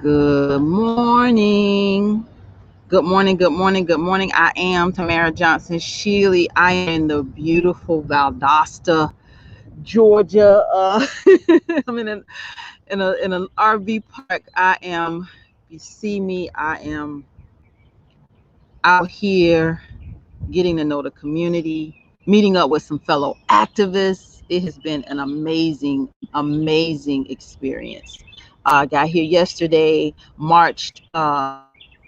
Good morning. Good morning, good morning, good morning. I am Tamara Johnson Shealy. I am in the beautiful Valdosta, Georgia. I'm in an RV park. You see me, I am out here getting to know the community, meeting up with some fellow activists. It has been an amazing, amazing experience. I got here yesterday, marched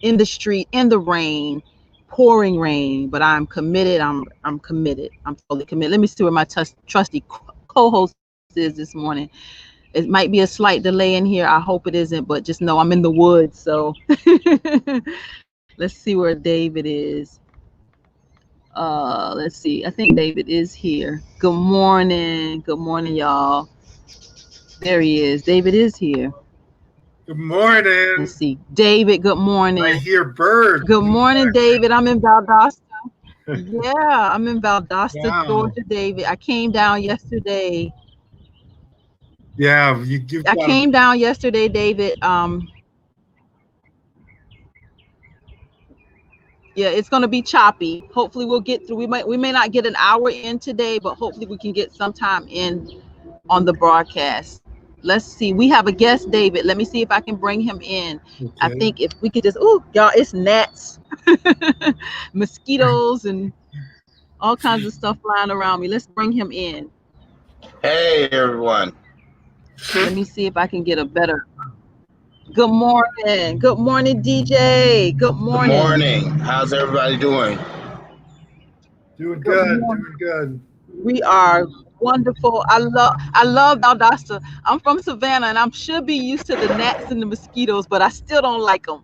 in the street, in the rain, pouring rain, but I'm committed. I'm committed. I'm totally committed. Let me see where my trusty co-host is this morning. It might be a slight delay in here. I hope it isn't, but just know I'm in the woods. So let's see where David is. Let's see. I think David is here. Good morning. Good morning, y'all. There he is. David is here. Good morning. Let's see. David, good I morning. hear birds. Good morning, David. I'm in Valdosta. Yeah, I'm in Valdosta, Wow. Georgia, David. I came down yesterday. Yeah, you've I got a, came down yesterday, David. Yeah, it's gonna be choppy. Hopefully we'll get through. We may not get an hour in today, but hopefully we can get some time in on the broadcast. Let's see. We have a guest, David. Let me see if I can bring him in. I okay. think if we could just, oh, y'all, it's gnats, mosquitoes, and all kinds of stuff flying around me. Let's bring him in. Hey everyone. Let me see if I can get a better. Good morning. Good morning, DJ. Good Good morning. morning. How's everybody doing? Doing Good good, morning. doing good. We are wonderful. I love Valdosta. I'm from Savannah and I should be used to the gnats and the mosquitoes, but I still don't like them.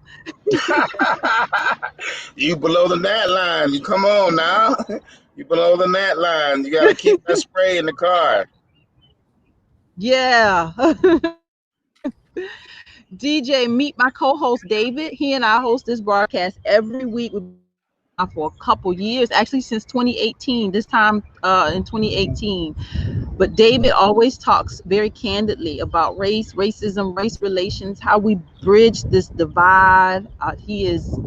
You below the gnat line. You come on now. You below the gnat line. You gotta keep that spray in the car. Yeah. DJ, meet my co-host David. He and I host this broadcast every week. We've been doing it now for a couple years, actually since 2018. This time in 2018. But David always talks very candidly about race, racism, race relations, how we bridge this divide. He is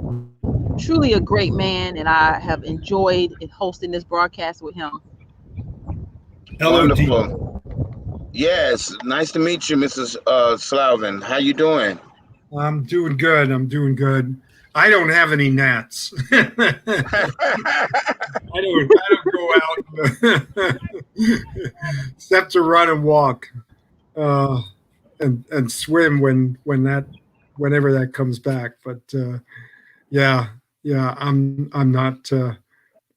truly a great man, and I have enjoyed hosting this broadcast with him. Hello, D. Wonderful. Yes, nice to meet you, Mrs. Slavin. How you doing? I'm doing good. I'm doing good. I don't have any gnats. I don't go out except to run and walk, uh, and swim whenever that comes back. But yeah, yeah, I'm not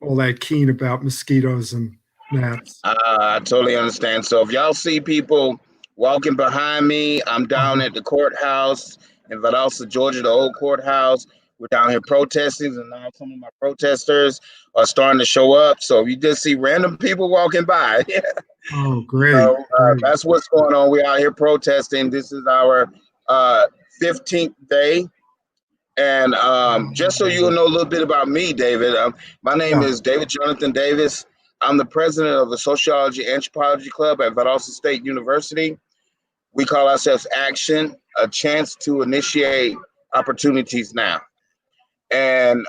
all that keen about mosquitoes and gnats. I totally understand. So if y'all see people walking behind me, I'm down at the courthouse in Valdosta, Georgia, the old courthouse. We're down here protesting, and now some of my protesters are starting to show up. So if you just see random people walking by, Oh, great, great. that's what's going on. We're out here protesting. This is our 15th day. And just so you'll know a little bit about me, David, my name Yeah. is David Jonathan Davis. I'm the president of the Sociology Anthropology Club at Valdosta State University. We call ourselves Action, a chance to initiate opportunities now. And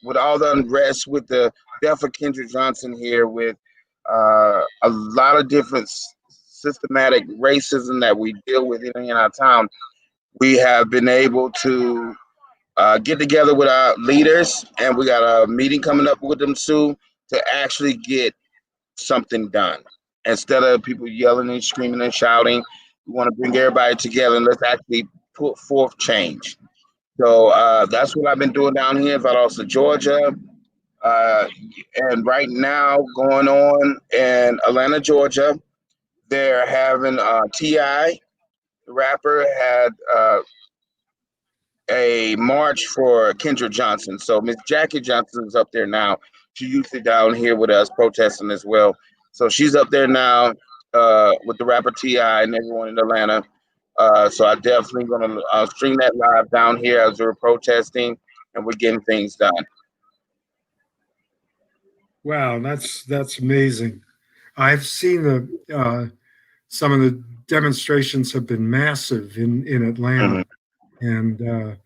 with all the unrest, with the death of Kendra Johnson here, with a lot of different systematic racism that we deal with in our town, we have been able to get together with our leaders, and we got a meeting coming up with them soon to actually get something done. Instead of people yelling and screaming and shouting, we want to bring everybody together and let's actually put forth change. So that's what I've been doing down here in Valdosta, Georgia. Uh, and right now, going on in Atlanta, Georgia, they're having T.I., the rapper, had a march for Kendra Johnson. So Miss Jackie Johnson is up there now. She usually down here with us protesting as well. So she's up there now with the rapper T.I. and everyone in Atlanta. So I definitely gonna stream that live down here as we're protesting and we're getting things done. Wow, that's amazing. I've seen some of the demonstrations have been massive in Atlanta. Mhm. and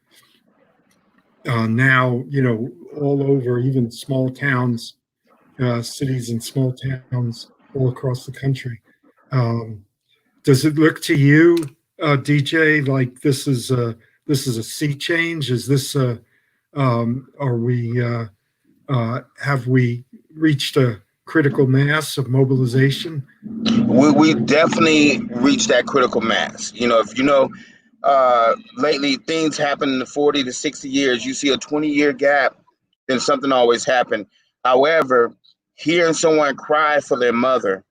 now, you know, all over, even small towns, cities and small towns all across the country. Um, does it look to you, DJ, like this is a sea change? Is this are we have we reached a critical mass of mobilization? We definitely reached that critical mass. You know, if you know, lately things happen in the 40 to 60 years. You see a 20-year gap, then something always happened. However, hearing someone cry for their mother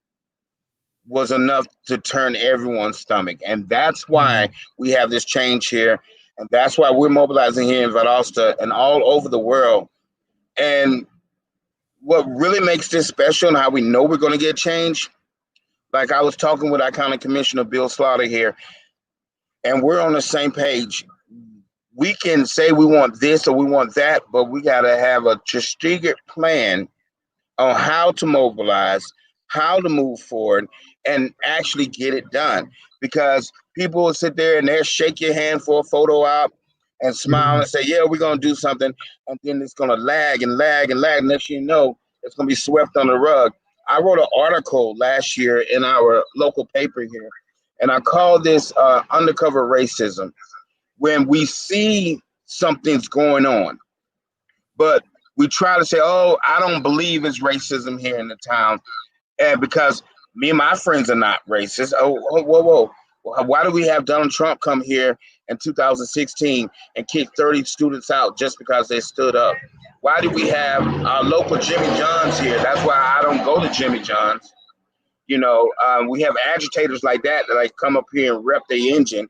was enough to turn everyone's stomach. And that's why we have this change here. And that's why we're mobilizing here in Valdosta and all over the world. And what really makes this special and how we know we're going to get change, like I was talking with our county commissioner, Bill Slaughter here, and we're on the same page. We can say we want this or we want that, but we got to have a strategic plan on how to mobilize, how to move forward, and actually get it done. Because people will sit there and they'll shake your hand for a photo op and smile and say, yeah, we're going to do something. And then it's going to lag and lag and lag. Next thing you know, it's going to be swept on the rug. I wrote an article last year in our local paper here, and I called this undercover racism. When we see something's going on, but we try to say, oh, I don't believe it's racism here in the town. And because me and my friends are not racist. Oh, whoa. Why do we have Donald Trump come here in 2016 and kick 30 students out just because they stood up? Why do we have our local Jimmy John's here? That's why I don't go to Jimmy John's. You know, we have agitators like that like come up here and rep their engine,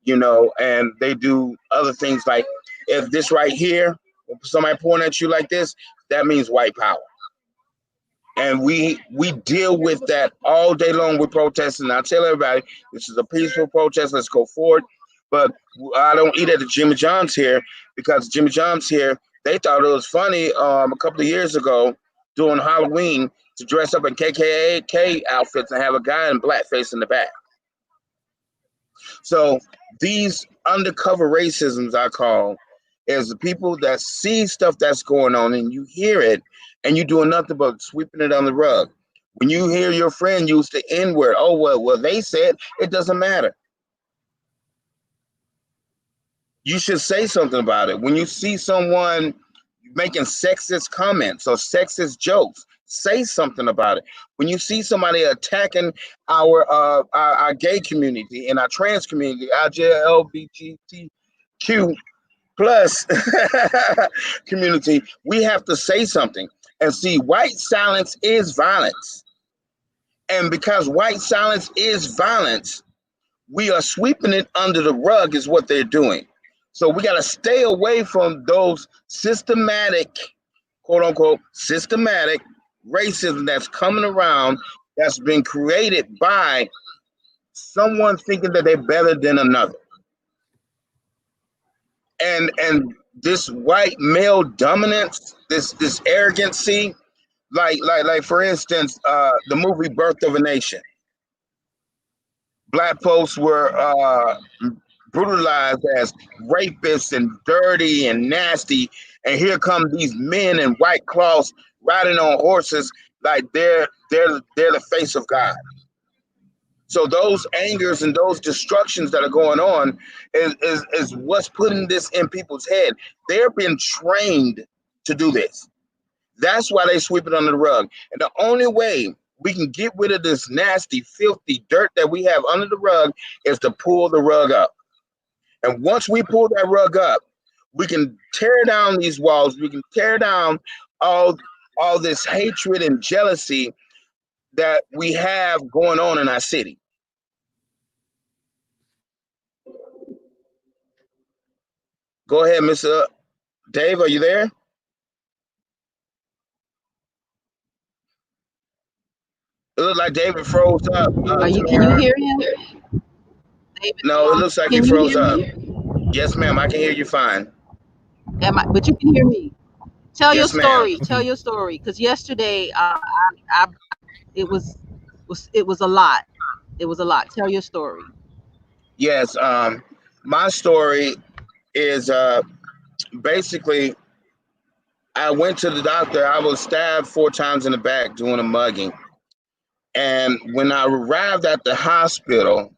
you know, and they do other things like if this right here, somebody pointing at you like this, that means white power. And we deal with that all day long with protesting. I tell everybody, this is a peaceful protest. Let's go forward. But I don't eat at the Jimmy John's here because Jimmy John's here, they thought it was funny a couple of years ago during Halloween to dress up in KKK outfits and have a guy in blackface in the back. So these undercover racisms, I call, is the people that see stuff that's going on and you hear it and you doing nothing but sweeping it on the rug. When you hear your friend use the N-word, oh, well, they said, it doesn't matter. You should say something about it. When you see someone making sexist comments or sexist jokes, say something about it. When you see somebody attacking our gay community and our trans community, our LGBTQ plus community, we have to say something. And see, white silence is violence. And because white silence is violence, we are sweeping it under the rug is what they're doing. So we got to stay away from those systematic, quote unquote, systematic racism that's coming around that's been created by someone thinking that they're better than another. And this white male dominance, this arrogancy, like for instance, the movie Birth of a Nation. Black folks were brutalized as rapists and dirty and nasty, and here come these men in white cloths riding on horses like they're the face of God. So those angers and those destructions that are going on is what's putting this in people's head. They're being trained to do this. That's why they sweep it under the rug. And the only way we can get rid of this nasty, filthy dirt that we have under the rug is to pull the rug up. And once we pull that rug up, we can tear down these walls. We can tear down all this hatred and jealousy that we have going on in our city. Go ahead, Mr. Dave, are you there? It looks like David froze up. Can you hear him? David, No, it looks like he froze up. Yes, ma'am, I can hear you fine. But you can hear me. Tell Yes, your story. ma'am. Tell your story. Because yesterday, it was a lot. It was a lot. Tell your story. Yes, my story is basically I went to the doctor. I was stabbed 4 times in the back doing a mugging. And when I arrived at the hospital,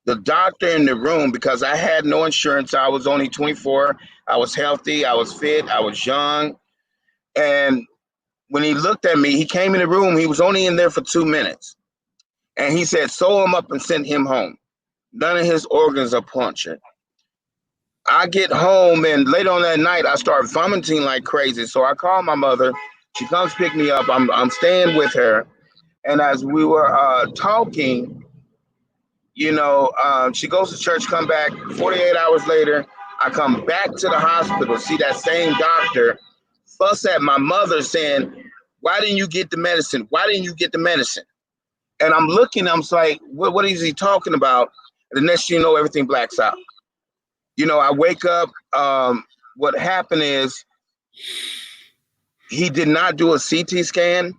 the doctor in the room, because I had no insurance, I was only 24, I was healthy, I was fit, I was young. And when he looked at me, he came in the room, he was only in there for 2 minutes. And he said, sew him up and send him home. None of his organs are punctured. I get home, and later on that night, I start vomiting like crazy. So I call my mother. She comes pick me up. I'm staying with her. And as we were talking, she goes to church, come back. 48 hours later, I come back to the hospital, see that same doctor, fuss at my mother saying, why didn't you get the medicine? Why didn't you get the medicine? And I'm looking, I'm like, what is he talking about? And the next thing you know, everything blacks out. I wake up. What happened is he did not do a CT scan,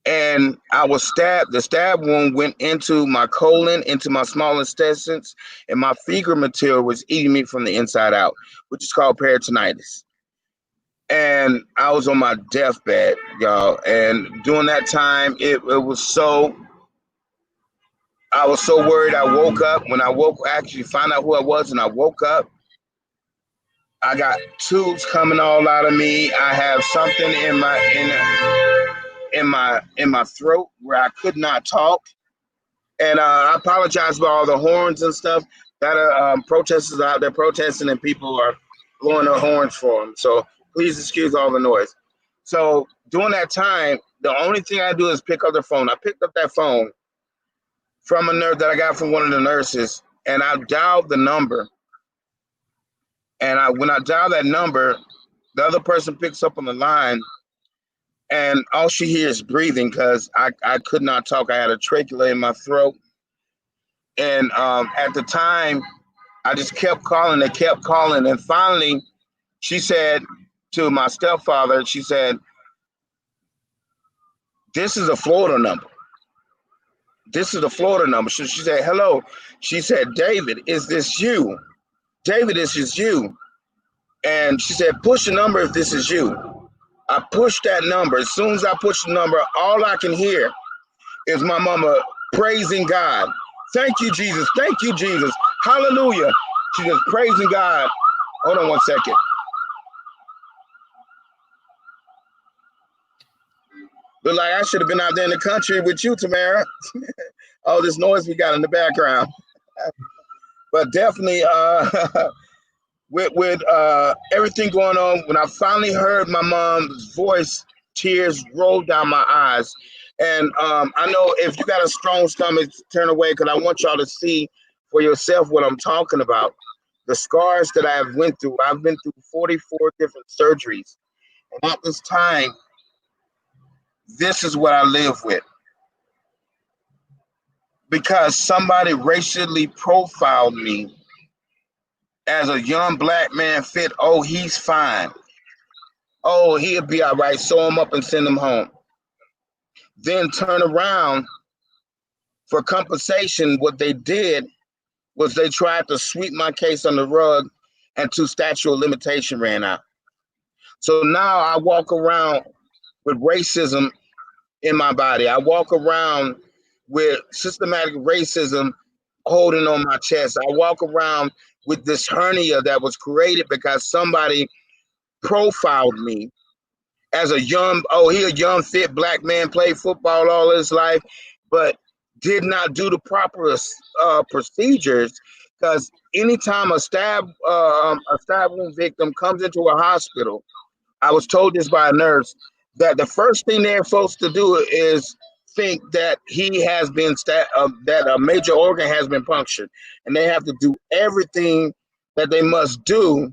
and I was stabbed. The stab wound went into my colon, into my small intestines, and my fecal material was eating me from the inside out, which is called peritonitis. And I was on my deathbed, y'all. And during that time, it was so. I was so worried. I woke up. When I woke, actually found out who I was, and I woke up. I got tubes coming all out of me. I have something in my throat where I could not talk. And I apologize for all the horns and stuff. That are protesters out there protesting, and people are blowing their horns for them. So please excuse all the noise. So during that time, the only thing I do is pick up the phone. I picked up that phone from a nurse that I got from one of the nurses, and I dialed the number. And when I dial that number, the other person picks up on the line, and all she hears is breathing because I could not talk. I had a trachea in my throat. And at the time, I just kept calling. They kept calling. And finally, she said to my stepfather, she said, this is a Florida number. This is a Florida number. So she said, hello. She said, David, is this you? David, this is you. And she said, push the number if this is you. I pushed that number. As soon as I pushed the number, all I can hear is my mama praising God. Thank you, Jesus. Thank you, Jesus. Hallelujah. She just praising God. Hold on one second. Look like I should have been out there in the country with you, Tamara. All this noise we got in the background. But definitely with everything going on, when I finally heard my mom's voice, tears rolled down my eyes. And I know if you got a strong stomach, turn away, because I want y'all to see for yourself what I'm talking about. The scars that I've been through 44 different surgeries. And at this time, this is what I live with. Because somebody racially profiled me as a young black man fit. Oh, he's fine. Oh, he'll be all right. Sew him up and send him home. Then turn around for compensation. What they did was they tried to sweep my case on the rug until statute of limitation ran out. So now I walk around with racism in my body. I walk around with systematic racism holding on my chest. I walk around with this hernia that was created because somebody profiled me as a young, he a young, fit black man, played football all his life, but did not do the proper procedures. Because anytime a stab wound victim comes into a hospital, I was told this by a nurse, that the first thing they're supposed to do is think that he has been that a major organ has been punctured, and they have to do everything that they must do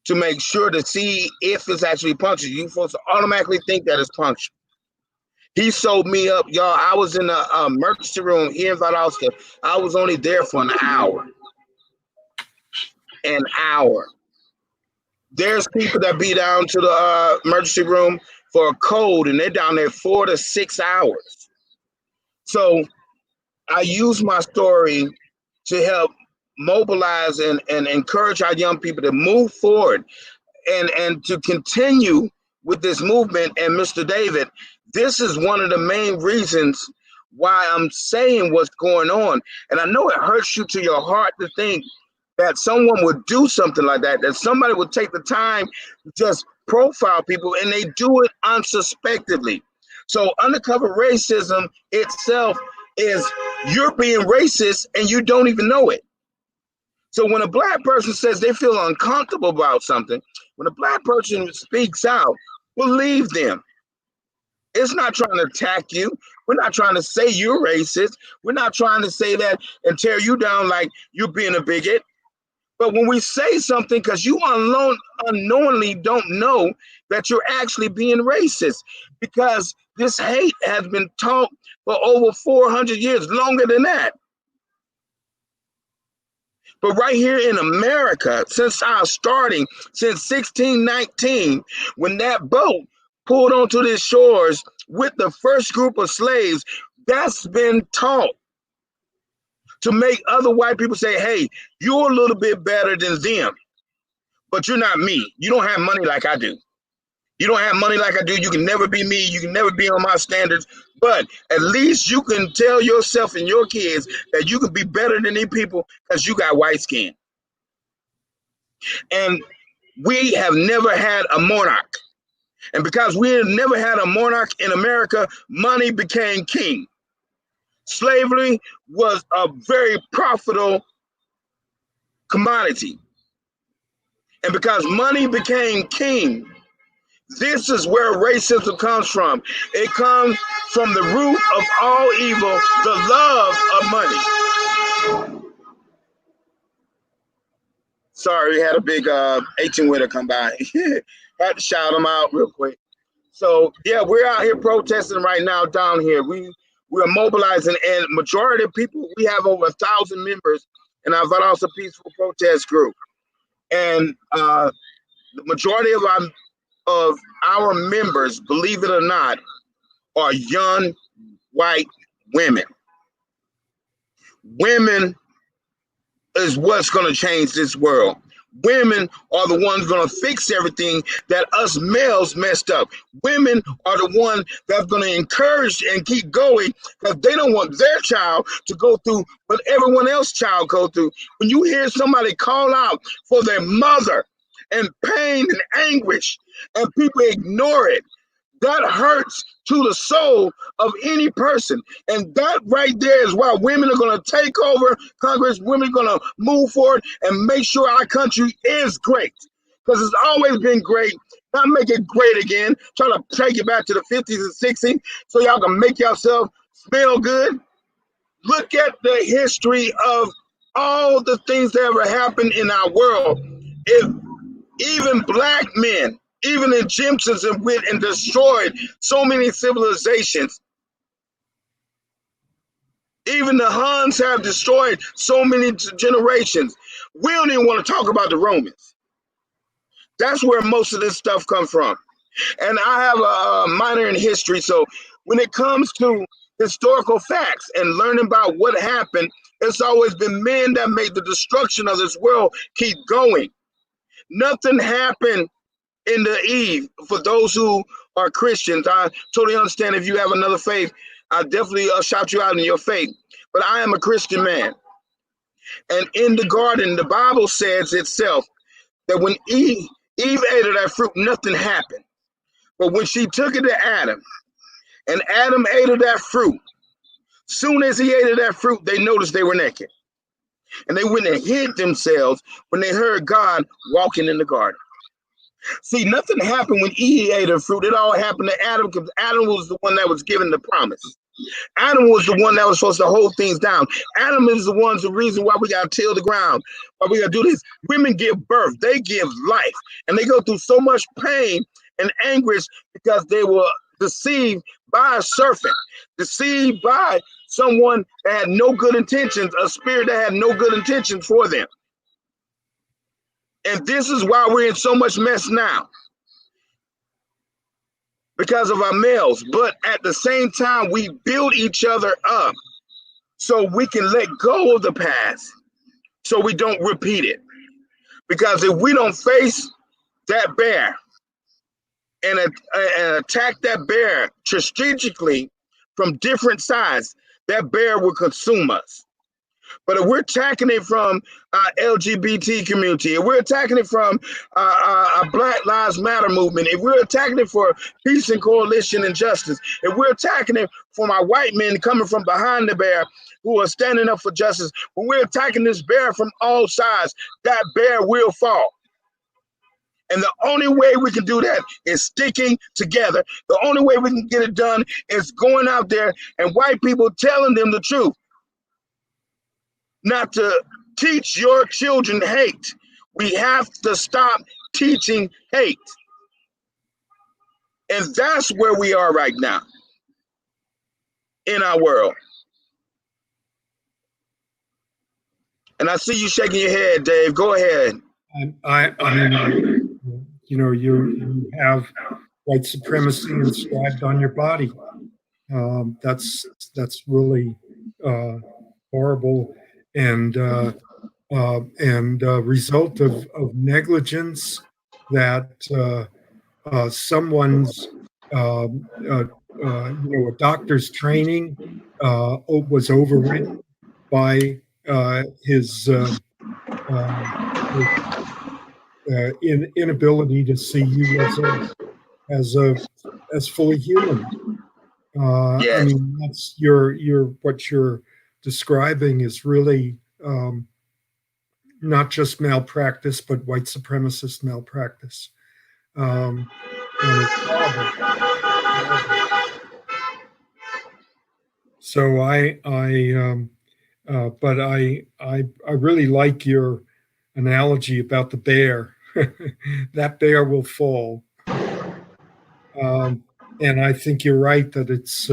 to make sure to see if it's actually punctured. You're supposed to automatically think that it's punctured. He sold me up, y'all. I was in a emergency room here in Valdosta. I was only there for an hour. An hour. There's people that be down to the emergency room for a cold, and they're down there 4 to 6 hours. So I use my story to help mobilize and encourage our young people to move forward and to continue with this movement. And Mr. David, this is one of the main reasons why I'm saying what's going on. And I know it hurts you to your heart to think that someone would do something like that, that somebody would take the time to just profile people, and they do it unsuspectedly. So undercover racism itself is you're being racist and you don't even know it. So when a black person says they feel uncomfortable about something, when a black person speaks out, believe them. It's not trying to attack you. We're not trying to say you're racist. We're not trying to say that and tear you down like you're being a bigot. But when we say something, because you unknowingly don't know that you're actually being racist, because this hate has been taught for over 400 years, longer than that. But right here in America, since our starting, since 1619, when that boat pulled onto the shores with the first group of slaves, that's been taught to make other white people say, hey, you're a little bit better than them, but you're not me. You don't have money like I do. You don't have money like I do. You can never be me. You can never be on my standards. But at least you can tell yourself and your kids that you can be better than these people because you got white skin. And we have never had a monarch. And because we have never had a monarch in America, money became king. Slavery was a very profitable commodity. And because money became king, this is where racism comes from. It comes from the root of all evil, the love of money. Sorry, we had a big 18-wheeler come by. Had to shout them out real quick. So yeah, we're out here protesting right now down here. We're mobilizing, and majority of people, we have over 1,000 members in our Valdosta Peaceful Protest Group. And the majority of our members, believe it or not, are young white women. Women is what's going to change this world. Women are the ones going to fix everything that us males messed up. Women are the ones that's going to encourage and keep going because they don't want their child to go through what everyone else's child go through. When you hear somebody call out for their mother and pain and anguish and people ignore it, that hurts to the soul of any person. And that right there is why women are going to take over Congress. Women are going to move forward and make sure our country is great. Because it's always been great. Not make it great again. Try to take it back to the 50s and 60s so y'all can make yourself smell good. Look at the history of all the things that ever happened in our world. If even black men, even the Egyptians have went and destroyed so many civilizations. Even the Huns have destroyed so many generations. We don't even want to talk about the Romans. That's where most of this stuff comes from. And I have a minor in history, so when it comes to historical facts and learning about what happened, it's always been men that made the destruction of this world keep going. Nothing happened in the eve. For those who are Christians, I totally understand if you have another faith. I definitely shout you out in your faith. But I am a Christian man. And in the garden, the Bible says itself that when Eve ate of that fruit, nothing happened. But when she took it to Adam, and Adam ate of that fruit, soon as he ate of that fruit, they noticed they were naked. And they went and hid themselves when they heard God walking in the garden. See, nothing happened when Eve ate of fruit. It all happened to Adam because Adam was the one that was given the promise. Adam was the one that was supposed to hold things down. Adam is the reason why we got to till the ground, why we got to do this. Women give birth. They give life. And they go through so much pain and anguish because they were deceived by a serpent, deceived by someone that had no good intentions, a spirit that had no good intentions for them. And this is why we're in so much mess now, because of our males. But at the same time, we build each other up so we can let go of the past so we don't repeat it. Because if we don't face that bear and attack that bear strategically from different sides, that bear will consume us. But if we're attacking it from LGBT community, if we're attacking it from Black Lives Matter movement, if we're attacking it for peace and coalition and justice, if we're attacking it from our white men coming from behind the bear who are standing up for justice, when we're attacking this bear from all sides, that bear will fall. And the only way we can do that is sticking together. The only way we can get it done is going out there and white people telling them the truth. Not to teach your children hate. We have to stop teaching hate. And that's where we are right now in our world. And I see you shaking your head, Dave. Go ahead. I mean, you know, you have white supremacy inscribed on your body. That's really horrible and result of negligence that someone's a doctor's training was overridden by his inability to see you as fully human. Yes. I mean, that's what you're describing is really not just malpractice, but white supremacist malpractice. And it's horrible. So but I really like your analogy about the bear. That bear will fall. And I think you're right that it's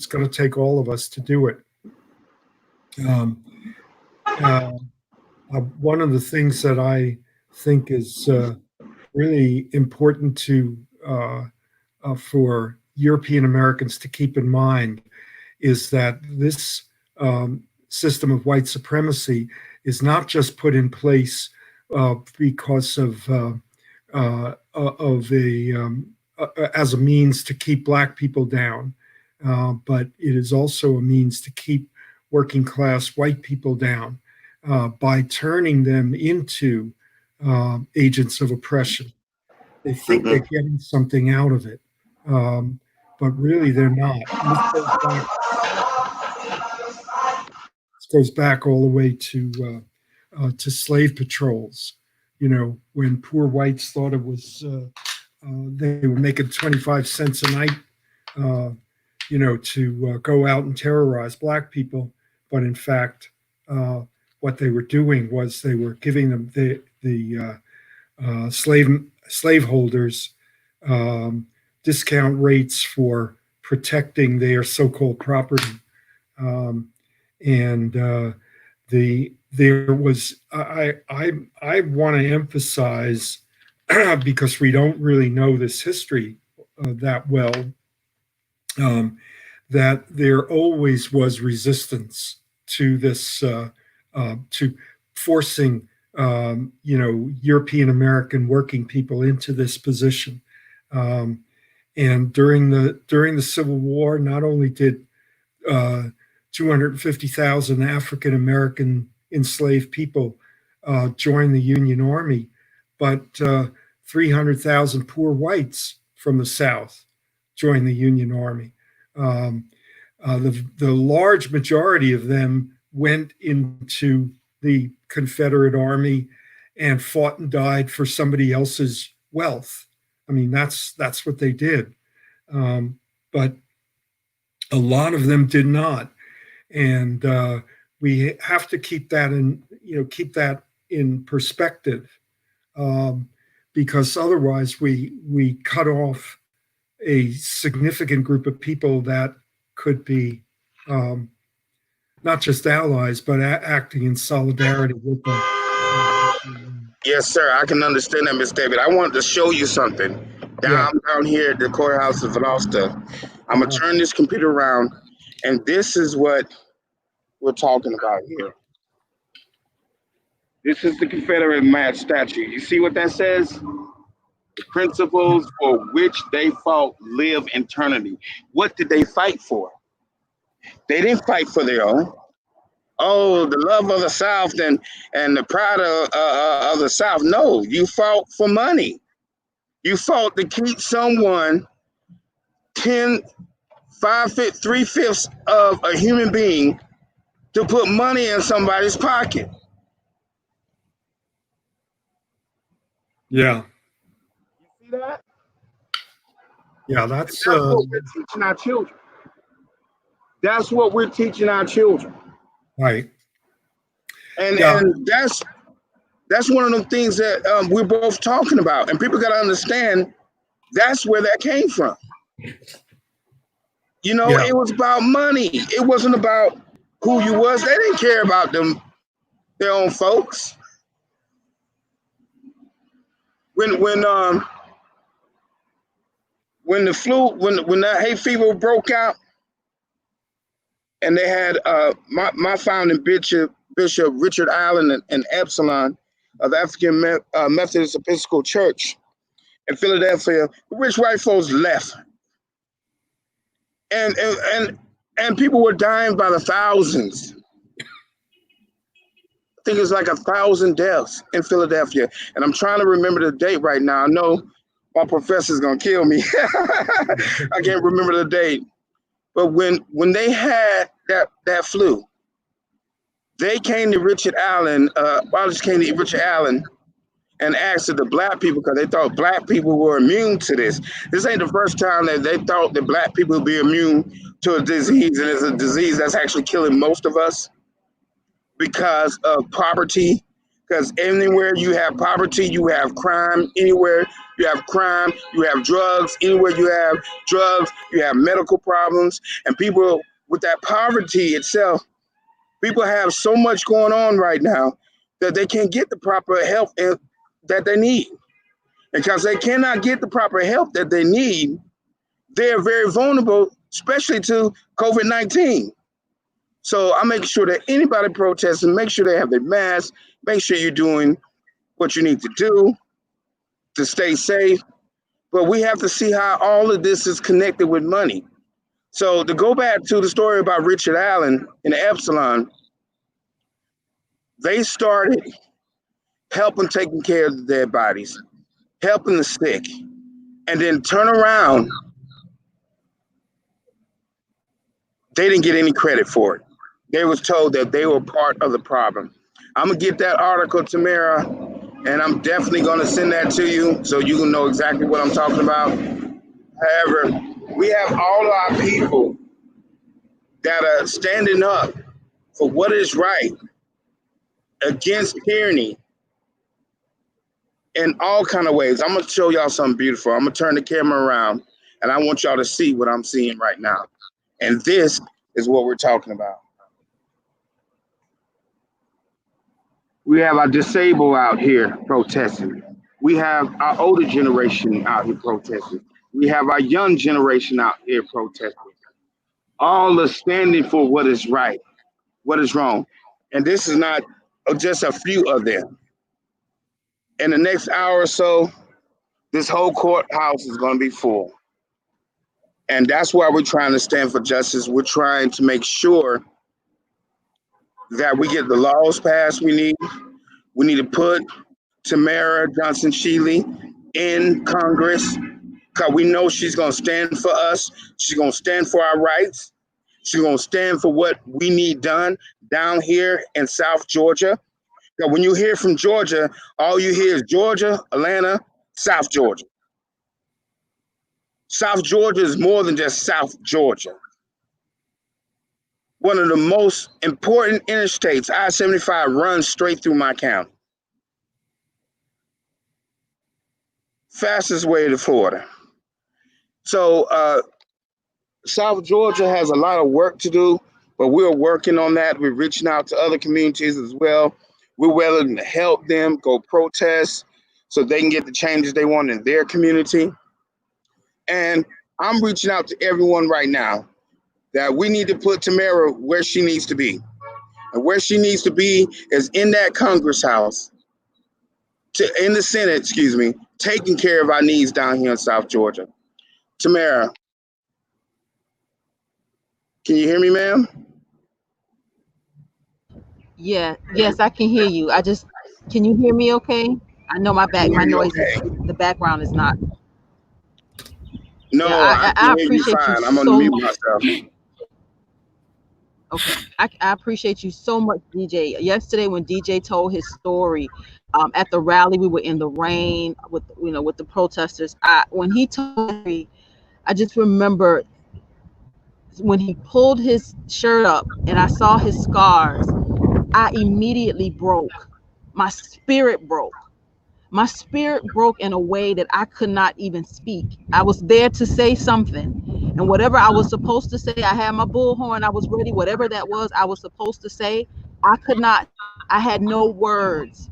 going to take all of us to do it. One of the things that I think is really important for European Americans to keep in mind is that this system of white supremacy is not just put in place because as a means to keep Black people down, but it is also a means to keep working class white people down by turning them into agents of oppression. They think they're getting something out of it, but really they're not. This goes back all the way to slave patrols. You know, when poor whites thought it was they were making 25 cents a night, to go out and terrorize Black people, but in fact, what they were doing was they were giving them the slaveholders discount rates for protecting their so-called property, there was I want to emphasize because we don't really know this history that well, that there always was resistance to this, to forcing, European American working people into this position. And during the Civil War, not only did 250,000 African American enslaved people join the Union Army, but 300,000 poor whites from the South joined the Union Army. The large majority of them went into the Confederate Army and fought and died for somebody else's wealth. I mean, that's what they did. But a lot of them did not. And we have to keep that in perspective, because otherwise we cut off a significant group of people that could be not just allies, but acting in solidarity with them. Yes, sir. I can understand that, Miss David. I wanted to show you something. Down here at the courthouse of Lowndes. I'm going to turn this computer around, and this is what we're talking about here. This is the Confederate match statue. You see what that says? The principles for which they fought live eternity. What did they fight for? They didn't fight for their own. Oh, the love of the South and the pride of the South. No, you fought for money. You fought to keep someone 10, 3/5 of a human being to put money in somebody's pocket. Yeah. You see that? Yeah, That's what we're teaching our children. That's what we're teaching our children. right. And Yeah. and that's one of the things that we're both talking about. And people got to understand that's where that came from. You know, Yeah. it was about money. It wasn't about who you was. They didn't care about their own folks. When the flu, when that hay fever broke out, and they had my founding Bishop Richard Allen and Epsilon of the African Methodist Episcopal Church in Philadelphia, the rich white folks left, and people were dying by the thousands. I think it's like 1,000 deaths in Philadelphia, and I'm trying to remember the date right now. I know my professor's gonna kill me. I can't remember the date, but when they had that flu, they came to Richard Allen. Biologists came to Richard Allen and asked the black people because they thought black people were immune to this. This ain't the first time that they thought that black people would be immune to a disease, and it's a disease that's actually killing most of us because of poverty. Because anywhere you have poverty, you have crime. Anywhere you have crime, you have drugs. Anywhere you have drugs, you have medical problems. And people with that poverty itself, people have so much going on right now that they can't get the proper help that they need. Because they cannot get the proper help that they need, they're very vulnerable, especially to COVID-19. So I'm making sure that anybody protesting, make sure they have their mask, make sure you're doing what you need to do to stay safe. But we have to see how all of this is connected with money. So to go back to the story about Richard Allen and Epsilon, they started helping taking care of their bodies, helping the sick, and then turn around. They didn't get any credit for it. They was told that they were part of the problem. I'm gonna get that article, Tamara, and I'm definitely gonna send that to you so you can know exactly what I'm talking about. However, we have all of our people that are standing up for what is right against tyranny in all kind of ways. I'm gonna show y'all something beautiful. I'm gonna turn the camera around and I want y'all to see what I'm seeing right now. And this is what we're talking about. We have our disabled out here protesting. We have our older generation out here protesting. We have our young generation out here protesting. All are standing for what is right, what is wrong. And this is not just a few of them. In the next hour or so, this whole courthouse is going to be full. And that's why we're trying to stand for justice. We're trying to make sure that we get the laws passed we need. We need to put Tamara Johnson Shealy in Congress because we know she's going to stand for us. She's going to stand for our rights. She's going to stand for what we need done down here in South Georgia. Because when you hear from Georgia, all you hear is Georgia, Atlanta, South Georgia. South Georgia is more than just South Georgia. One of the most important interstates, I-75, runs straight through my county. Fastest way to Florida. So South Georgia has a lot of work to do, but we're working on that. We're reaching out to other communities as well. We're willing to help them go protest so they can get the changes they want in their community. And I'm reaching out to everyone right now that we need to put Tamara where she needs to be. And where she needs to be is in that Congress House, in the Senate, excuse me, taking care of our needs down here in South Georgia. Tamara, can you hear me, ma'am? Yeah, yes, I can hear you. Can you hear me okay? I know I can my hear you noise is, okay. the background is not. Yeah, No, I can I hear you appreciate you fine. I'm gonna so mute much. myself. Okay, I appreciate you so much, DJ. Yesterday, when DJ told his story, at the rally, we were in the rain with with the protesters. When he told me, I just remember when he pulled his shirt up and I saw his scars. I immediately broke. My spirit broke. My spirit broke in a way that I could not even speak. I was there to say something. And whatever I was supposed to say, I had my bullhorn, I was ready. Whatever that was, I was supposed to say, I could not, I had no words.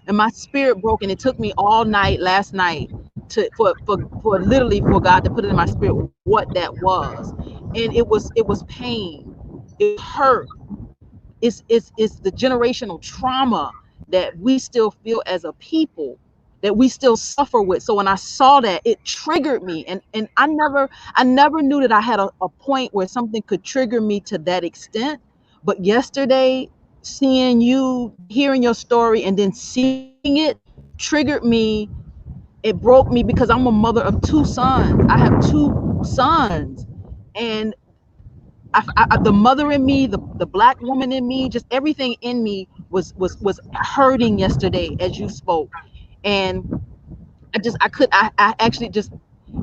And my spirit broke, and it took me all night last night for literally for God to put it in my spirit what that was. And it was pain. It hurt. It's the generational trauma that we still feel as a people, that we still suffer with. So when I saw that, it triggered me, and I never knew that I had a point where something could trigger me to that extent. But yesterday, seeing you, hearing your story, and then seeing it triggered me. It broke me because I'm a mother of two sons. I have two sons, and the mother in me, the black woman in me, just everything in me was hurting yesterday as you spoke. And I actually just,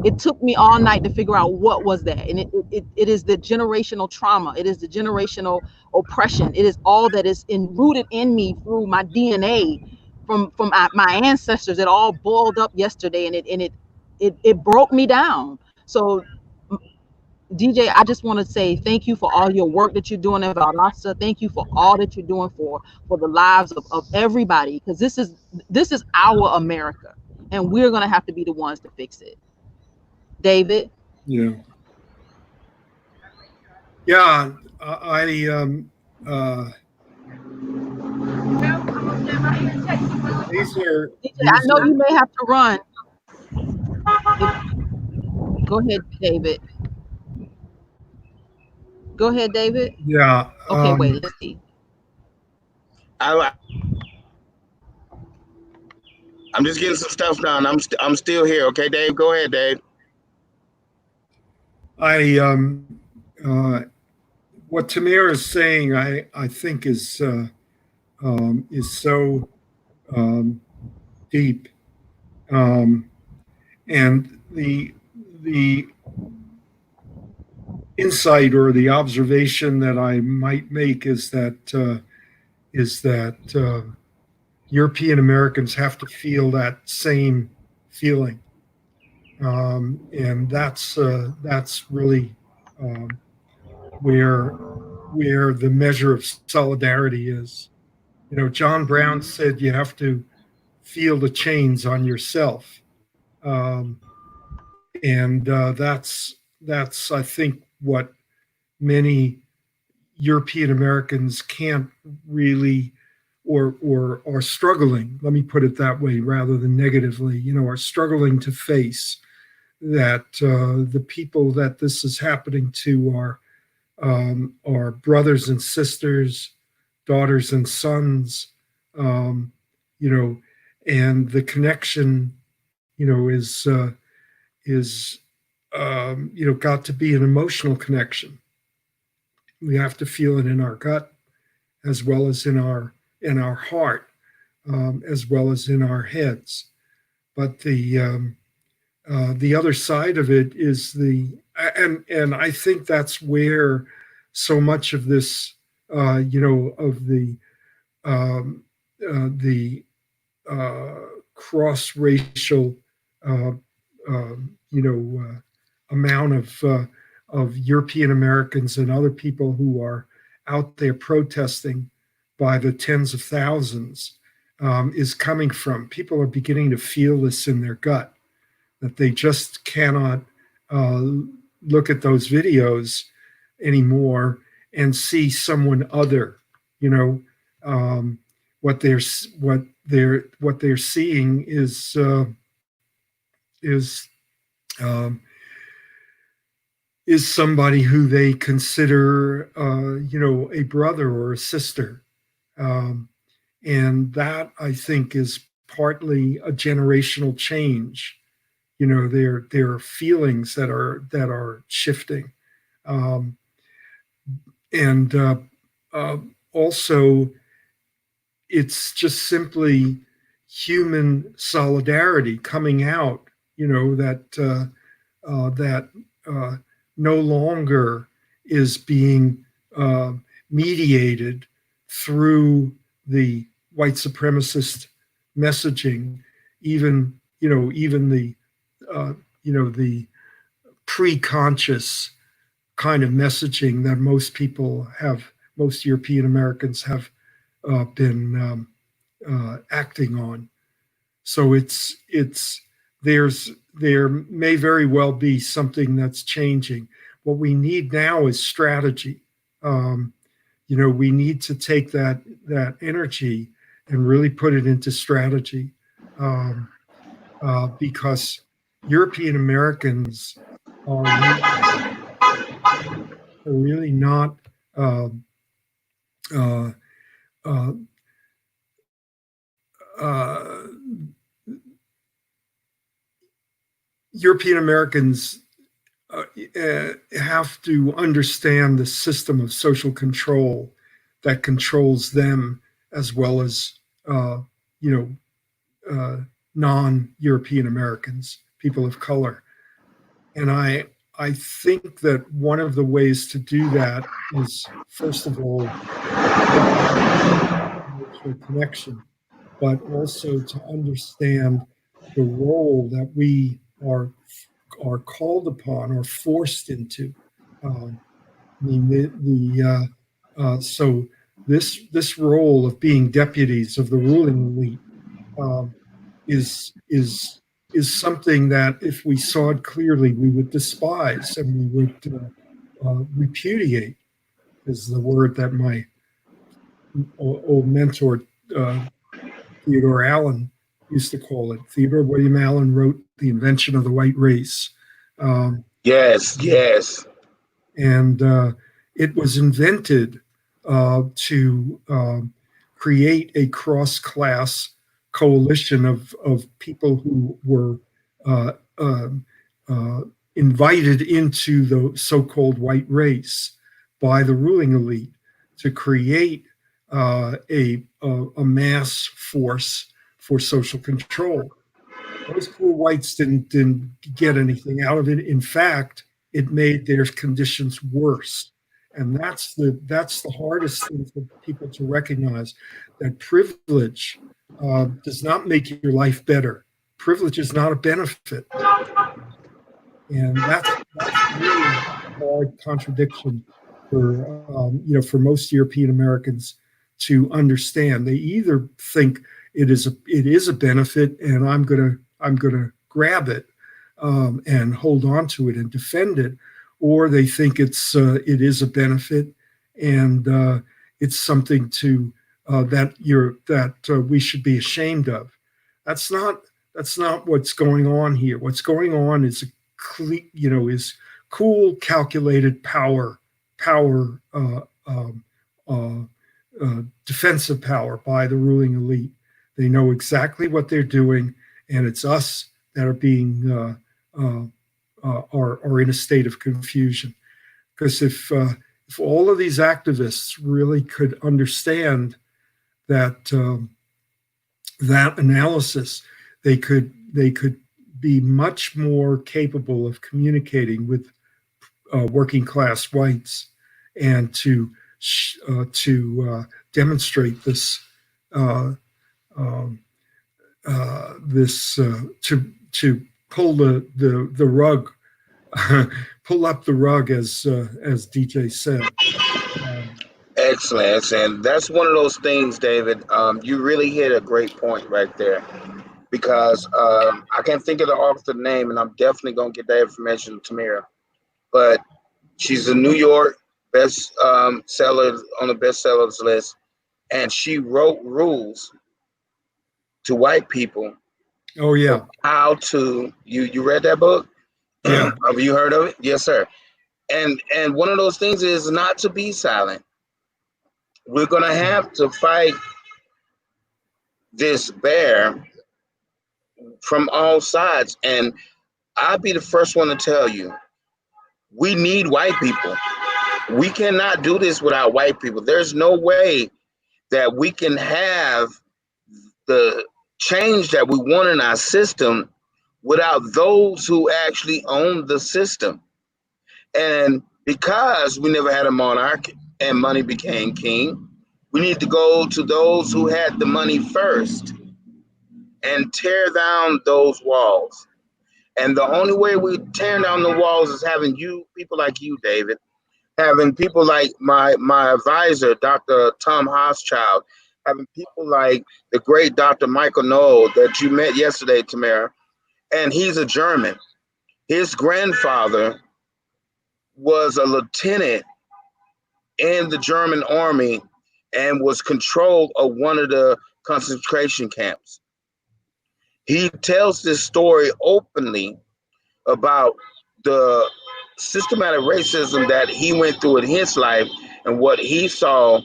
it took me all night to figure out what was that. And it is the generational trauma. It is the generational oppression. It is all that is rooted in me through my DNA from my ancestors. It all boiled up yesterday, and it broke me down. So DJ, I just want to say thank you for all your work that you're doing in Valdosta. Thank you for all that you're doing for the lives of everybody, because this is our America, and we're gonna have to be the ones to fix it. David. Yeah. Yeah. I these are DJ, I these know are you may have to run. If, Go ahead, David. Go ahead, David. yeah. Okay, wait, let's see. I'm just getting some stuff done. I'm still here. Okay, Dave. Go ahead, Dave. I uh, what Tamara is saying, I think is so deep, um, and the insight or the observation that I might make is that European Americans have to feel that same feeling, and that's really um, where the measure of solidarity is. You know, John Brown said you have to feel the chains on yourself, um, and that's I think what many European Americans can't really or are struggling. Let me put it that way, rather than negatively. You know, are struggling to face that the people that this is happening to are brothers and sisters, daughters and sons, um, you know, and the connection, you know, is got to be an emotional connection. We have to feel it in our gut, as well as in our heart, as well as in our heads. But the other side of it is and I think that's where so much of this, of um, the cross racial, uh, amount of European Americans and other people who are out there protesting by the tens of thousands, is coming from. People are beginning to feel this in their gut, that they just cannot uh, look at those videos anymore and see someone other You know, what they're seeing is um, is somebody who they consider, a brother or a sister. Um, and that, I think, is partly a generational change. There are feelings that are shifting. Um, and Also, it's just simply human solidarity coming out, that uh, no longer is being uh, mediated through the white supremacist messaging, even uh, the pre-conscious kind of messaging that most European Americans have been acting on. So there may very well be something that's changing. What we need now is strategy. Um, we need to take that energy and really put it into strategy, um, because European Americans are really not. Uh, uh, uh, uh, European Americans have to understand the system of social control that controls them, as well as uh, you non-European Americans, people of color. And I think that one of the ways to do that is, first of all, emotional connection, but also to understand the role that we are called upon or forced into. Um, I mean, so this role of being deputies of the ruling elite um, is something that, if we saw it clearly, we would despise and we would repudiate. Is the word that my old mentor Theodore Allen used to call it. Theodore William Allen wrote The Invention of the White Race. Um, Yes, yes. and it was invented to create a cross-class coalition of people who were uh, uh, uh, invited into the so-called white race by the ruling elite to create a mass force for social control. Those poor whites didn't get anything out of it. In fact, it made their conditions worse. And that's the hardest thing for people to recognize, that privilege does not make your life better. Privilege is not a benefit. And that's really a hard contradiction for most European Americans to understand. They either think it is a benefit, and I'm gonna grab it and hold on to it and defend it, or they think it is a benefit, and it's something that we should be ashamed of. That's not what's going on here. What's going on is cool, calculated power, defensive power by the ruling elite. They know exactly what they're doing, and it's us that are being are in a state of confusion. Because if all of these activists really could understand that analysis, they could be much more capable of communicating with working class whites, and to demonstrate uh, um, to pull the rug, pull up the rug, as DJ said. Excellent. And that's one of those things, David. You really hit a great point right there, because I can't think of the author name, and I'm definitely going to get that information to Tamara. But she's a New York best seller on the bestsellers list. and she wrote rules to white people. Oh yeah, How to you read that book? yeah. Have you heard of it? Yes, sir. And one of those things is not to be silent. We're gonna have to fight this bear from all sides. And I'll be the first one to tell you, we need white people. We cannot do this without white people. There's no way that we can have the change that we want in our system without those who actually own the system. And because we never had a monarch and money became king, we need to go to those who had the money first and tear down those walls. And the only way we tear down the walls is having people like you, David, having people like my advisor, Dr. Tom Hochschild, having people like the great Dr. Michael Knoll that you met yesterday, Tamara, and he's a German. His grandfather was a lieutenant in the German army and was controlled of one of the concentration camps. He tells this story openly about the systematic racism that he went through in his life and what he saw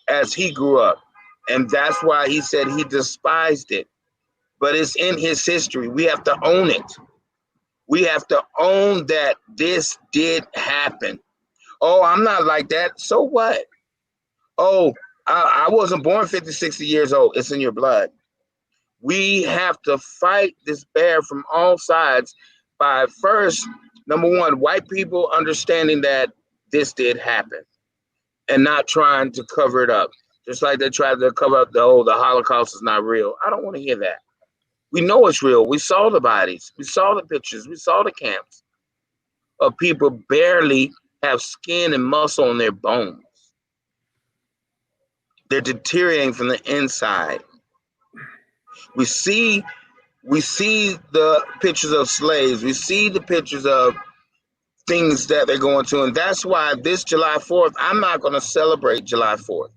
as he grew up. And that's why he said he despised it. But it's in his history. We have to own it. We have to own that this did happen. Oh, I'm not like that. So what? Oh, I wasn't born 50, 60 years old. It's in your blood. We have to fight this bear from all sides by first, number one, white people understanding that this did happen and not trying to cover it up. Just like they tried to cover up the Holocaust is not real. I don't want to hear that. We know it's real. We saw the bodies. We saw the pictures. We saw the camps of people barely have skin and muscle on their bones. They're deteriorating from the inside. We see the pictures of slaves. We see the pictures of things that they're going to. And that's why this July 4th, I'm not going to celebrate July 4th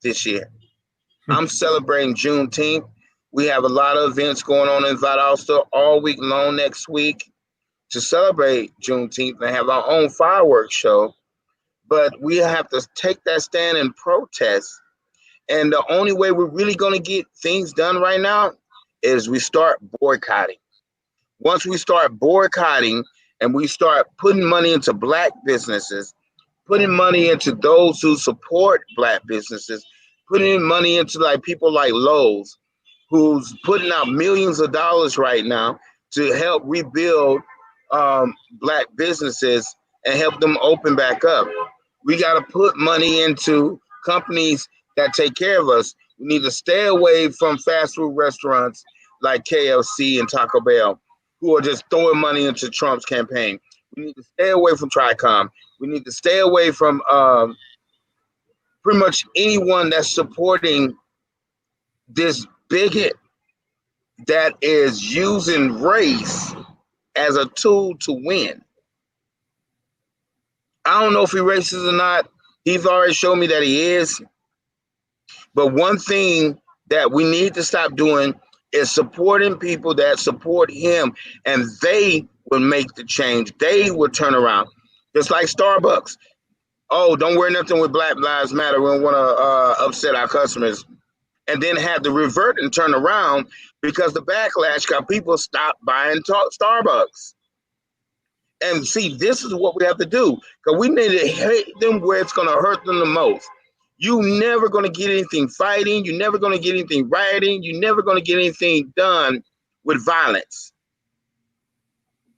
this year. I'm celebrating Juneteenth. We have a lot of events going on in Valdosta all week long next week to celebrate Juneteenth and have our own fireworks show. But we have to take that stand and protest. And the only way we're really going to get things done right now is we start boycotting. Once we start boycotting and we start putting money into black businesses, putting money into those who support black businesses, putting money into like people like Lowe's, who's putting out millions of dollars right now to help rebuild black businesses and help them open back up. We got to put money into companies that take care of us. We need to stay away from fast food restaurants like KFC and Taco Bell, who are just throwing money into Trump's campaign. We need to stay away from Tricom. We need to stay away from pretty much anyone that's supporting this bigot that is using race as a tool to win. I don't know if he's racist or not. He's already shown me that he is. But one thing that we need to stop doing is supporting people that support him, and they will make the change. They will turn around. Just like Starbucks. Oh, don't wear nothing with Black Lives Matter. We don't want to upset our customers. And then have to revert and turn around because the backlash got people stop buying Starbucks. And see, this is what we have to do, because we need to hit them where it's going to hurt them the most. You're never going to get anything fighting. You're never going to get anything rioting. You're never going to get anything done with violence.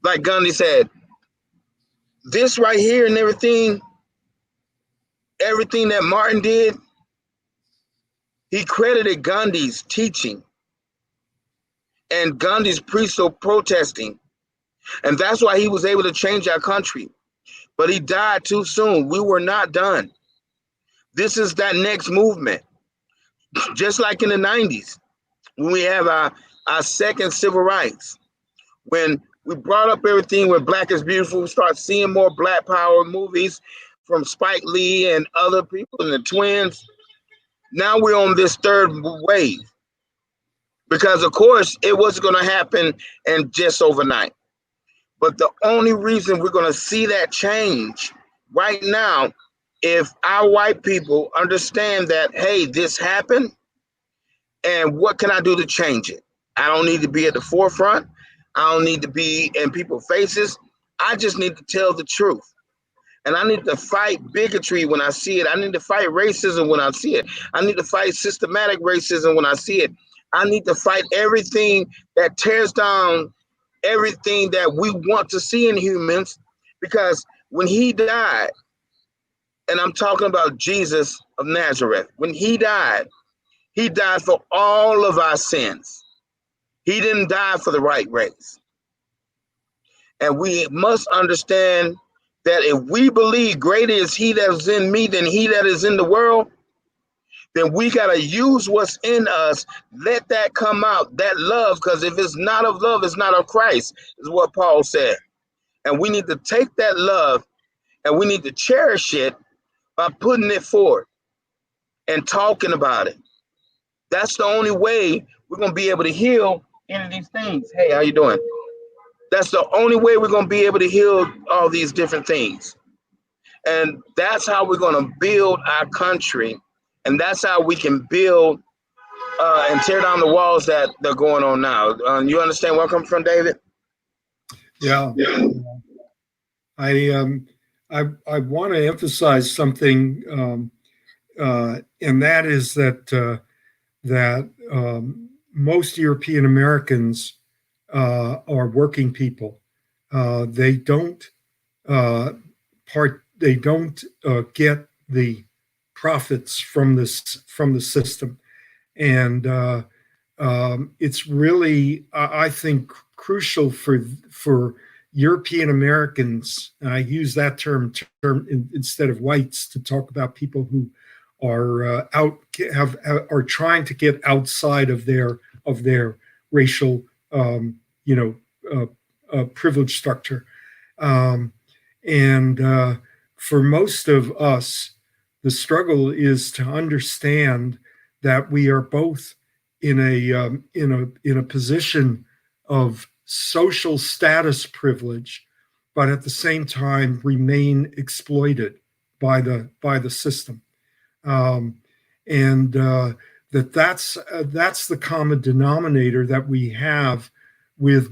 Like Gandhi said, this right here and everything that Martin did, he credited Gandhi's teaching and Gandhi's peaceful protesting. And that's why he was able to change our country. But he died too soon. We were not done. This is that next movement. Just like in the 90s, when we have our second civil rights, when we brought up everything where Black is beautiful, we start seeing more Black power movies from Spike Lee and other people and the twins. Now we're on this third wave because, of course, it wasn't going to happen and just overnight. But the only reason we're going to see that change right now, if our white people understand that, hey, this happened, and what can I do to change it? I don't need to be at the forefront. I don't need to be in people's faces. I just need to tell the truth. And I need to fight bigotry when I see it. I need to fight racism when I see it. I need to fight systematic racism when I see it. I need to fight everything that tears down everything that we want to see in humans. Because when he died, and I'm talking about Jesus of Nazareth, when he died for all of our sins. He didn't die for the right race. And we must understand that if we believe greater is he that is in me than he that is in the world, then we got to use what's in us. Let that come out, that love, because if it's not of love, it's not of Christ, is what Paul said. And we need to take that love and we need to cherish it by putting it forward and talking about it. That's the only way we're going to be able to heal any of these things. Hey, how you doing? That's the only way we're going to be able to heal all these different things. And that's how we're going to build our country. And that's how we can build and tear down the walls that are going on now. You understand where I'm coming from, David? Yeah. I want to emphasize something, and that is that most European Americans are working people. They don't get the profits from the system, and it's really, I think, crucial for European Americans. And I use that term instead of whites to talk about people who are are trying to get outside of their racial privilege structure, and for most of us, the struggle is to understand that we are both in a position of social status privilege, but at the same time remain exploited by the system. And that's the common denominator that we have with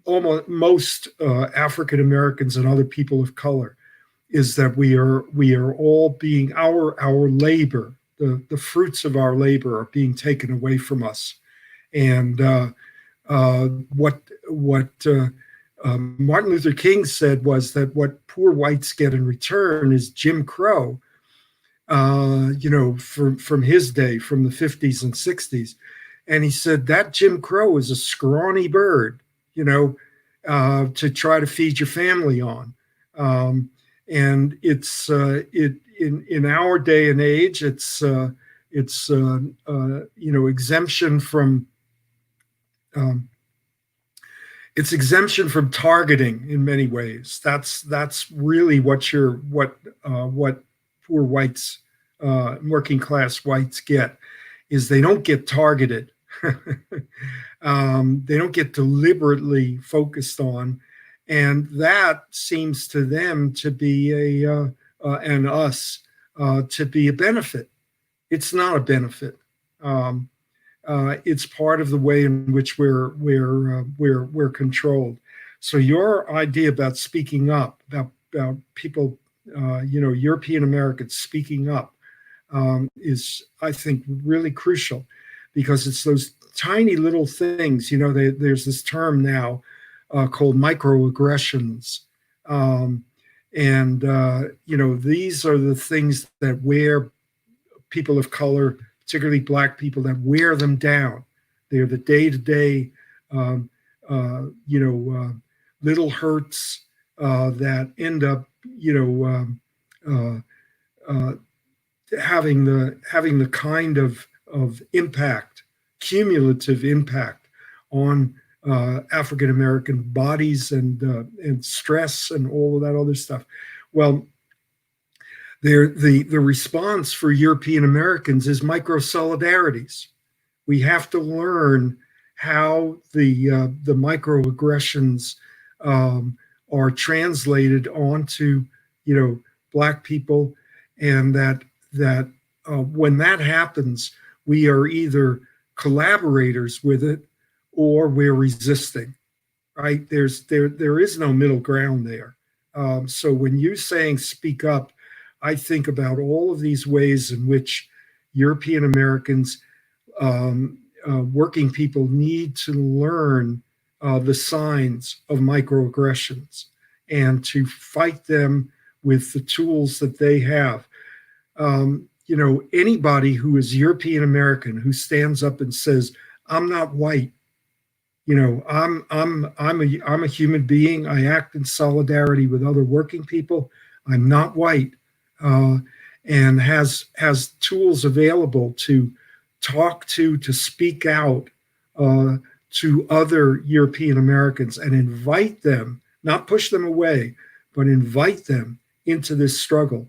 almost most African Americans and other people of color, is that we are all being our labor, the fruits of our labor are being taken away from us. And what Martin Luther King said was that what poor whites get in return is Jim Crow, from his day, from the 50s and 60s. And he said that Jim Crow is a scrawny bird, to try to feed your family on. And it's in our day and age, it's exemption from targeting in many ways. That's really what poor whites, working class whites get, is they don't get targeted. They don't get deliberately focused on. And that seems to them to be and us to be a benefit. It's not a benefit. It's part of the way in which we're controlled. So your idea about speaking up, about people, European Americans speaking up, is, I think, really crucial, because it's those tiny little things. There's this term now called microaggressions. These are the things that wear people of color, particularly Black people, that wear them down. They're the day-to-day, little hurts that end up, having the kind of impact, cumulative impact on African American bodies and stress and all of that other stuff. Well, The response for European Americans is micro solidarities. We have to learn how the microaggressions are translated onto, Black people, and that when that happens, we are either collaborators with it or we're resisting. Right? There is no middle ground there. So when you're saying speak up, I think about all of these ways in which European Americans, working people, need to learn the signs of microaggressions and to fight them with the tools that they have. Anybody who is European American who stands up and says, "I'm not white," I'm a human being. I act in solidarity with other working people. I'm not white, and has tools available to talk to speak out to other European Americans and invite them, not push them away, but invite them into this struggle.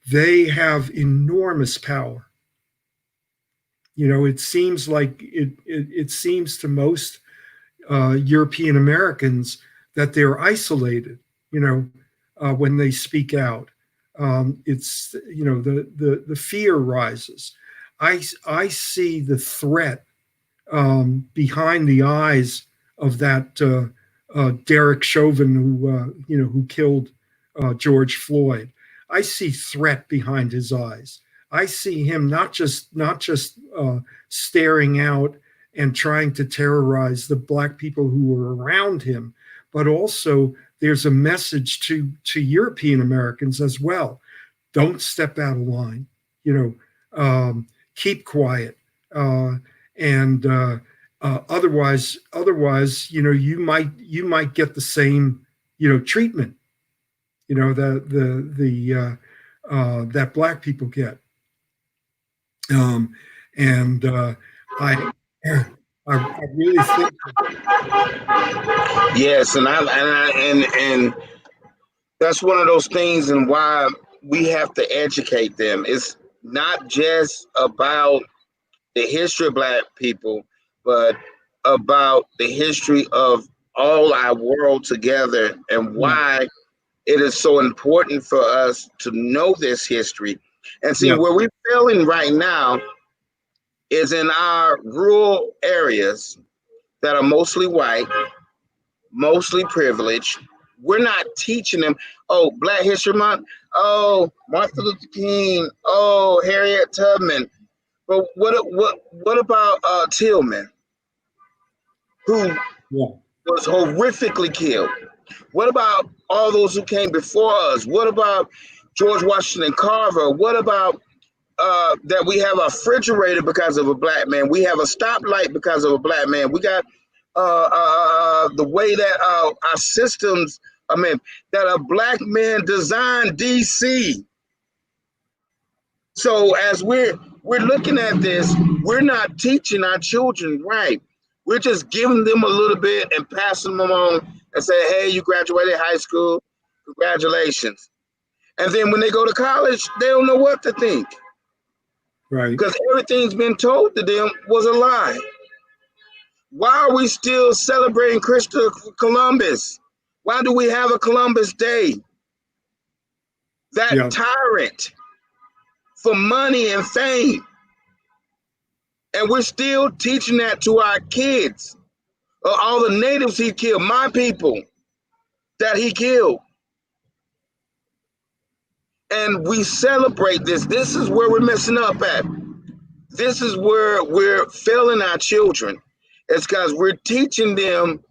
They have enormous power. It seems like it seems to most European Americans that they're isolated. When they speak out, it's the fear rises. I see the threat behind the eyes of that Derek Chauvin who killed George Floyd. I see threat behind his eyes. I see him not just staring out and trying to terrorize the Black people who were around him, but also there's a message to European Americans as well. Don't step out of line. Keep quiet, and otherwise, you might get the same treatment, that Black people get. I really think. Yes, and that's one of those things, and why we have to educate them. It's not just about the history of Black people, but about the history of all our world together, and why it is so important for us to know this history. And see, where we're failing right now is in our rural areas that are mostly white, mostly privileged. We're not teaching them, oh, Black History Month, oh, Martin Luther King, oh, Harriet Tubman. But what about Tillman, who was horrifically killed? What about all those who came before us? What about George Washington Carver? What about that we have a refrigerator because of a Black man? We have a stoplight because of a Black man. We got the way that our systems, that a Black man designed DC. So as we're looking at this, we're not teaching our children right. We're just giving them a little bit and passing them on and say, hey, you graduated high school, congratulations. And then when they go to college, they don't know what to think. Right. Because everything's been told to them was a lie. Why are we still celebrating Christopher Columbus? Why do we have a Columbus Day? That tyrant for money and fame. And we're still teaching that to our kids. All the natives he killed, my people that he killed. And we celebrate this. This is where we're messing up at. This is where we're failing our children. It's because we're teaching them,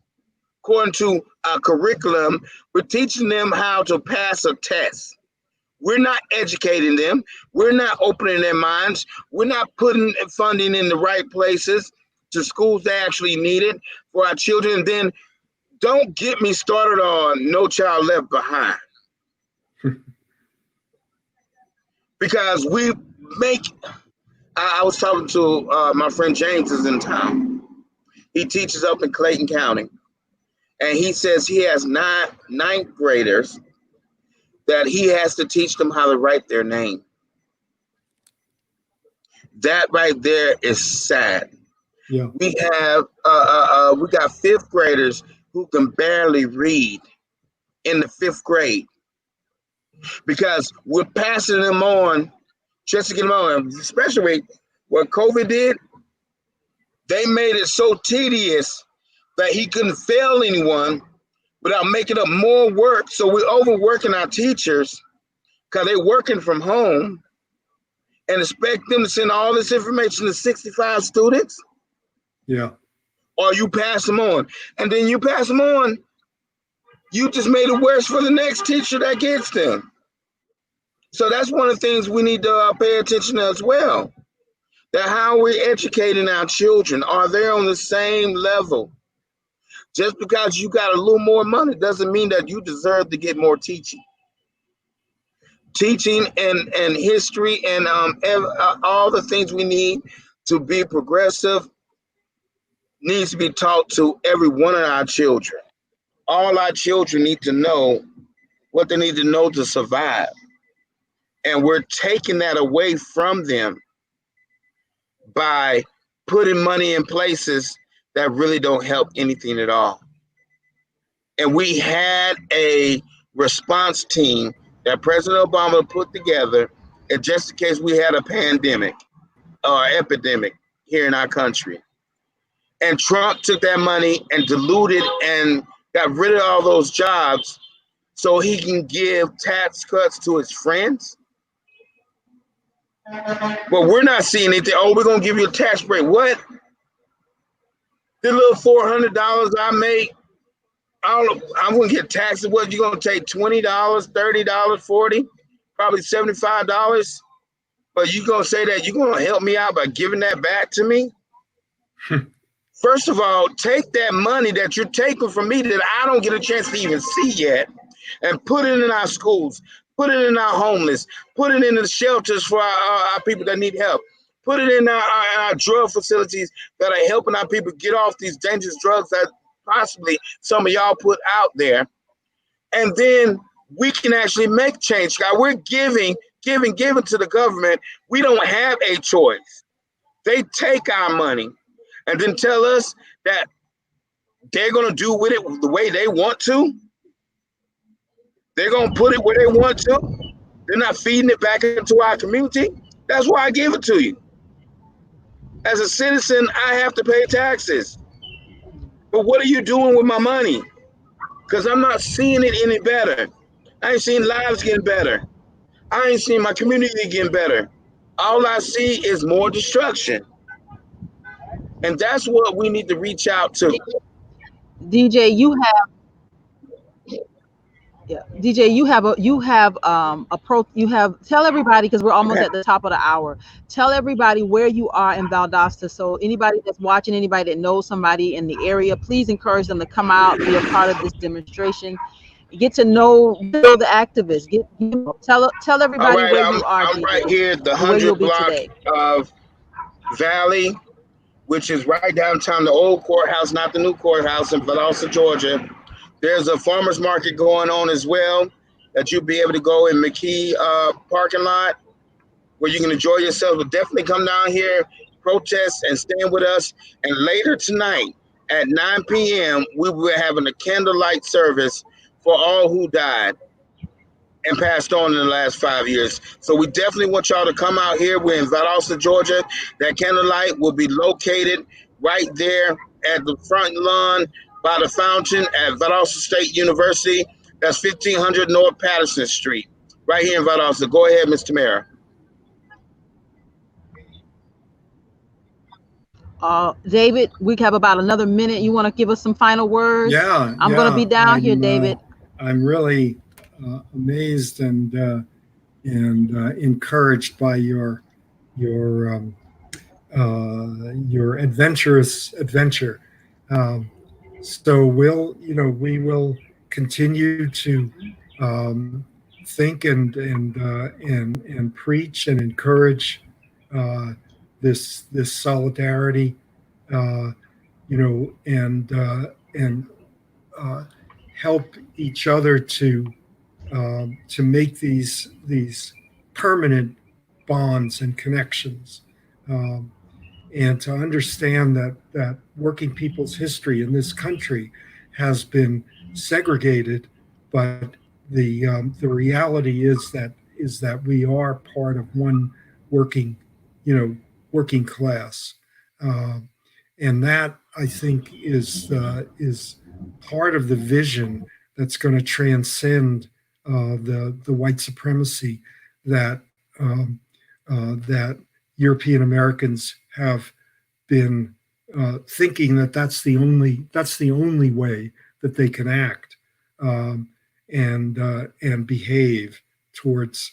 according to our curriculum, we're teaching them how to pass a test. We're not educating them. We're not opening their minds. We're not putting funding in the right places to schools that actually need it for our children. And then don't get me started on No Child Left Behind. Because we make, I was talking to my friend James is in town. He teaches up in Clayton County. And he says he has ninth graders that he has to teach them how to write their name. That right there is sad. Yeah. We have we got fifth graders who can barely read in the fifth grade because we're passing them on just to get them on. Especially what COVID did, they made it so tedious that he couldn't fail anyone without making up more work. So we're overworking our teachers because they're working from home and expect them to send all this information to 65 students. Yeah. Or you pass them on. And then you pass them on, you just made it worse for the next teacher that gets them. So that's one of the things we need to pay attention to as well. That how we're educating our children. Are they on the same level? Just because you got a little more money doesn't mean that you deserve to get more teaching. Teaching and history and all the things we need to be progressive needs to be taught to every one of our children. All our children need to know what they need to know to survive. And we're taking that away from them by putting money in places that really don't help anything at all. And we had a response team that President Obama put together, and just in case we had a pandemic or epidemic here in our country. And Trump took that money and diluted and got rid of all those jobs so he can give tax cuts to his friends. But we're not seeing anything. Oh, we're going to give you a tax break. What? The little $400 I make, I'm going to get taxed. What, you're going to take $20, $30, $40, probably $75? But you're going to say that you're going to help me out by giving that back to me? First of all, take that money that you're taking from me that I don't get a chance to even see yet and put it in our schools, put it in our homeless, put it in the shelters for our people that need help, put it in our drug facilities that are helping our people get off these dangerous drugs that possibly some of y'all put out there. And then we can actually make change. God, we're giving to the government. We don't have a choice. They take our money and then tell us that they're going to do with it the way they want to. They're going to put it where they want to. They're not feeding it back into our community. That's why I give it to you. As a citizen, I have to pay taxes. But what are you doing with my money? Because I'm not seeing it any better. I ain't seeing lives getting better. I ain't seeing my community getting better. All I see is more destruction. And that's what we need to reach out to. DJ, you have DJ, tell everybody, because we're almost at the top of the hour. Tell everybody where you are in Valdosta. So anybody that's watching, anybody that knows somebody in the area, please encourage them to come out, be a part of this demonstration. Get to know the activists. Tell everybody right, where you are. I'm right here at the where you'll 100 be block today. of Valley, which is right downtown, the old courthouse, not the new courthouse in Valdosta, Georgia. There's a farmer's market going on as well that you'll be able to go in McKee parking lot where you can enjoy yourself. But definitely come down here, protest, and stand with us. And later tonight at 9 p.m., we will be having a candlelight service for all who died and passed on in the last 5 years. So we definitely want y'all to come out here. We're in Valdosta, Georgia. That candlelight will be located right there at the front lawn by the fountain at Valdosta State University. That's 1500 North Patterson Street, right here in Valdosta. Go ahead, Ms. Tamara. David, we have about another minute. You want to give us some final words? Yeah. I'm going to be down here, David. I'm really amazed and encouraged by your adventurous adventure. So we will continue to think and preach and encourage this solidarity, and help each other to to make these permanent bonds and connections, um, and to understand that working people's history in this country has been segregated, but the reality is that we are part of one working, working class, uh, and that I think is part of the vision that's going to transcend the white supremacy that that European Americans have been thinking that that's the only way that they can act, um, and behave towards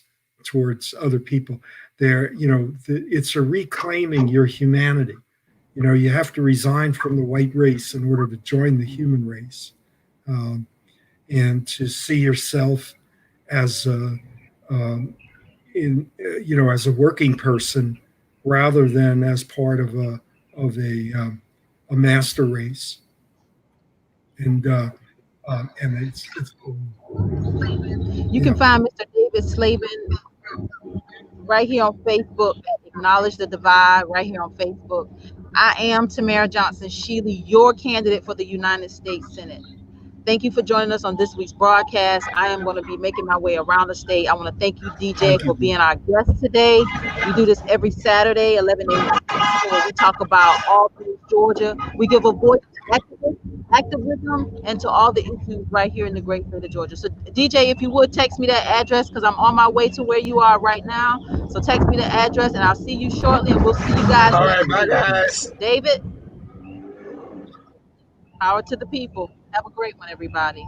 other people. It's a reclaiming your humanity. You have to resign from the white race in order to join the human race, um, and to see yourself as as a working person rather than as part of a master race. And it's You can find Mr. David Slavin right here on Facebook at Acknowledge the Divide, right here on Facebook. I am Tamara Johnson Shealy, your candidate for the United States Senate. Thank you for joining us on this week's broadcast. I am going to be making my way around the state. I want to thank you, DJ, for being our guest today. We do this every Saturday, 11 a.m. where we talk about all things Georgia. We give a voice to activism and to all the issues right here in the great state of Georgia. So, DJ, if you would text me that address, because I'm on my way to where you are right now. So text me the address, and I'll see you shortly, and we'll see you guys. All right, bye, guys. David, power to the people. Have a great one, everybody.